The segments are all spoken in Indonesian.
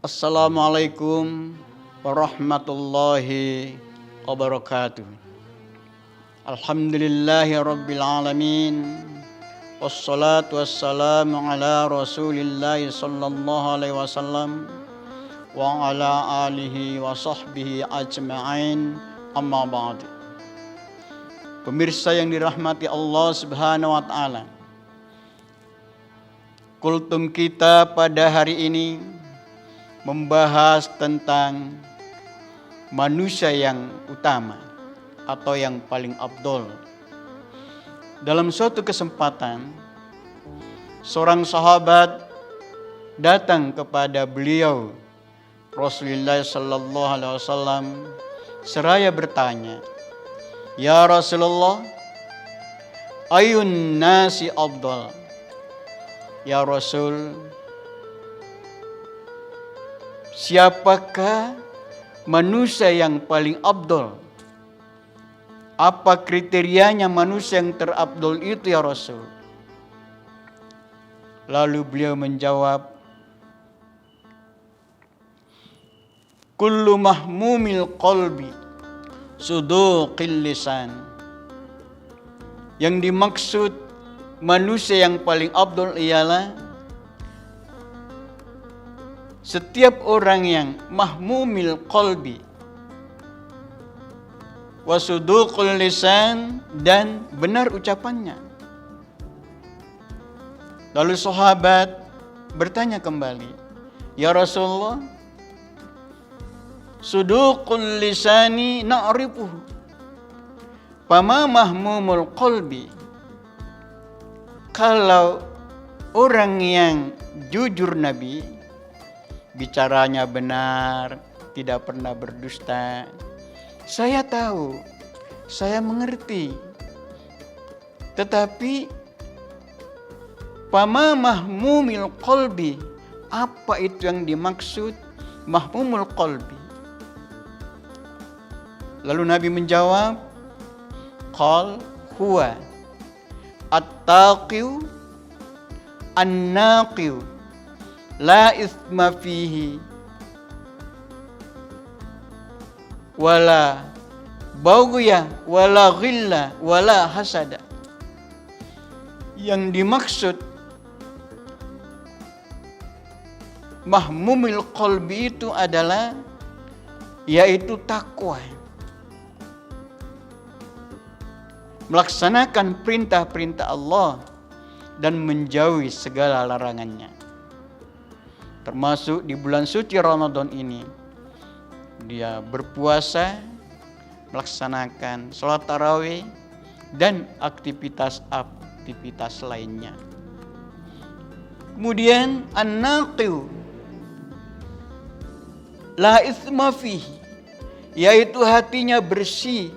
Assalamualaikum warahmatullahi wabarakatuh. Alhamdulillahi rabbil alamin. Wassalatu wassalamu ala rasulillahi sallallahu alaihi wasallam wa ala alihi wa sahbihi ajma'in, amma ba'du. Pemirsa yang dirahmati Allah subhanahu wa ta'ala, kultum kita pada hari ini membahas tentang manusia yang utama atau yang paling afdol. Dalam suatu kesempatan, seorang sahabat datang kepada beliau Rasulullah sallallahu alaihi wasallam seraya bertanya, "Ya Rasulullah, ayun nasi afdal?" Ya Rasul, siapakah manusia yang paling afdol? Apa kriterianya manusia yang terafdol itu ya Rasul? Lalu beliau menjawab, kullu mahmumil qalbi suduqil lisan. Yang dimaksud manusia yang paling afdol ialah setiap orang yang mahmumil qalbi wasuduqul lisan, dan benar ucapannya. Lalu sahabat bertanya kembali, ya Rasulullah, suduqul lisani na'rifuhu, fama mahmumul qalbi? Kalau orang yang jujur Nabi, bicaranya benar, tidak pernah berdusta, saya tahu, saya mengerti. Tetapi fama mahmumil qalbi, apa itu yang dimaksud mahmumul qalbi? Lalu Nabi menjawab, qal huwa at-taqiu an-naqiu la ithma fihi wala baghya wala ghilla wala hasada. Yang dimaksud mahmumil qalbi itu adalah yaitu takwa, melaksanakan perintah-perintah Allah dan menjauhi segala larangannya. Termasuk di bulan suci Ramadan ini, dia berpuasa, melaksanakan sholat tarawih, dan aktivitas lainnya. Kemudian an-naqiu la itsma fihi, yaitu hatinya bersih,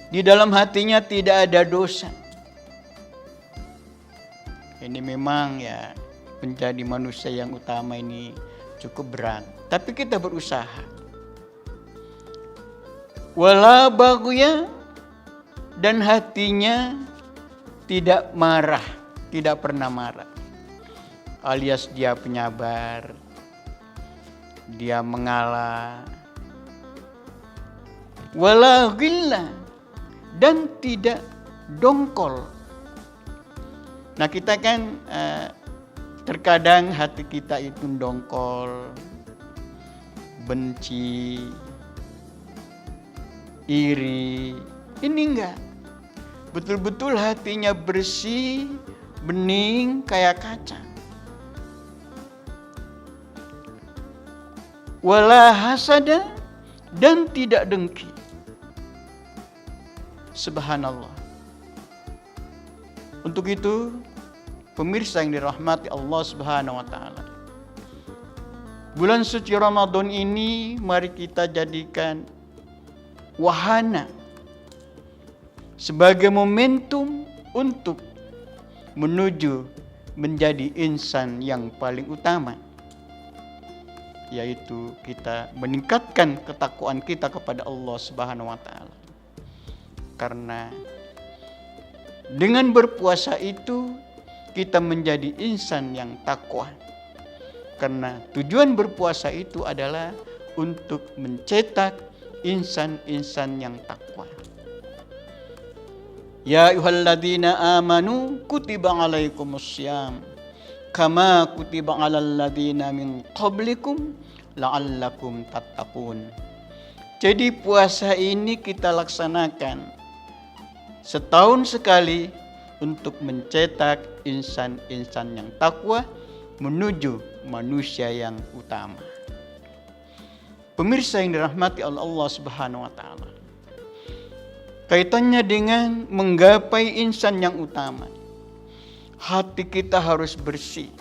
di dalam hatinya tidak ada dosa. Ini memang ya, menjadi manusia yang utama ini cukup berat, tapi kita berusaha. Wala baghya, dan hatinya tidak marah, tidak pernah marah, alias dia penyabar, dia mengalah. Wala ghilla, dan tidak dongkol. Nah, kita kan terkadang hati kita itu dongkol, benci, iri. Ini enggak. Betul-betul hatinya bersih, bening kayak kaca. Wala hasada, dan tidak dengki. Subhanallah. Untuk itu, pemirsa yang dirahmati Allah Subhanahu wa ta'ala, bulan suci Ramadan ini mari kita jadikan wahana sebagai momentum untuk menuju menjadi insan yang paling utama, yaitu kita meningkatkan ketakwaan kita kepada Allah Subhanahu wa ta'ala. Karena dengan berpuasa itu kita menjadi insan yang takwa. Karena tujuan berpuasa itu adalah untuk mencetak insan-insan yang takwa. Ya ayyuhalladzina amanu kutiba alaikumussyam kama kutiba alal ladzina min qablikum la'allakum tattaqun. Jadi puasa ini kita laksanakan setahun sekali untuk mencetak insan-insan yang takwa menuju manusia yang utama. Pemirsa yang dirahmati oleh Allah Subhanahu wa taala. Kaitannya dengan menggapai insan yang utama. Hati kita harus bersih.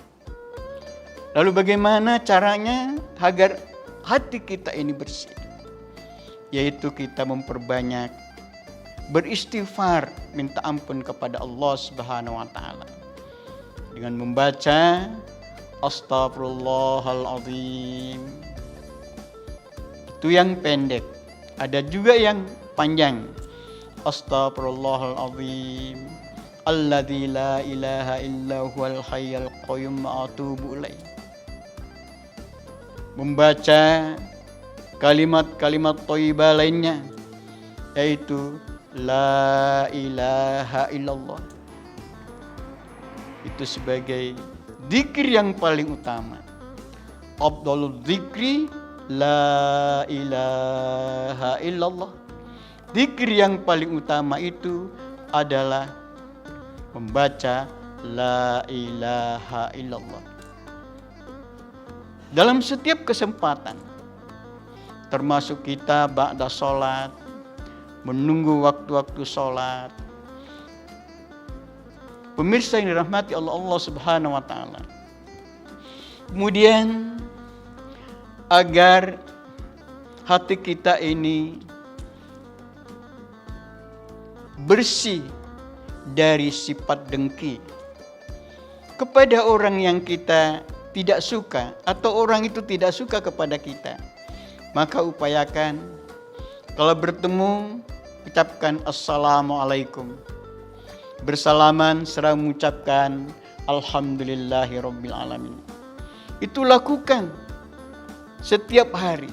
Lalu bagaimana caranya agar hati kita ini bersih? Yaitu kita memperbanyak beristighfar, minta ampun kepada Allah Subhanahu wa taala. Dengan membaca Astaghfirullahaladzim. Itu yang pendek. Ada juga yang panjang. Astaghfirullahaladzim. Alladzi la ilaha illa huwal hayyul qayyum atubu ilaih. Membaca kalimat-kalimat thayyibah lainnya, yaitu la ilaha illallah. Itu sebagai zikir yang paling utama. Afdhalul zikri la ilaha illallah. Zikir yang paling utama itu adalah membaca la ilaha illallah. Dalam setiap kesempatan, termasuk kita ba'da sholat, menunggu waktu-waktu sholat. Pemirsa yang dirahmati Allah Subhanahu wa taala. Kemudian agar hati kita ini bersih dari sifat dengki kepada orang yang kita tidak suka atau orang itu tidak suka kepada kita, maka upayakan kalau bertemu ucapkan assalamualaikum. Bersalaman serta mengucapkan alhamdulillahirabbil alamin. Itu lakukan setiap hari.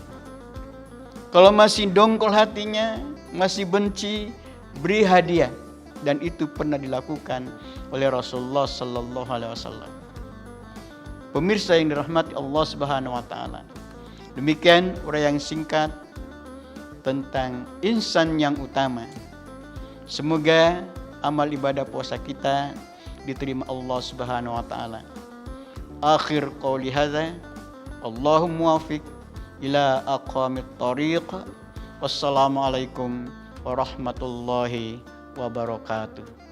Kalau masih dongkol hatinya, masih benci, beri hadiah. Dan itu pernah dilakukan oleh Rasulullah sallallahu alaihi wasallam. Pemirsa yang dirahmati Allah Subhanahu wa taala. Demikian uraian singkat tentang insan yang utama. Semoga amal ibadah puasa kita diterima Allah Subhanahu wa taala. Akhir qauli hadza, Allahumma muwaffiq ila aqwamit thariq. Wassalamualaikum warahmatullahi wabarakatuh.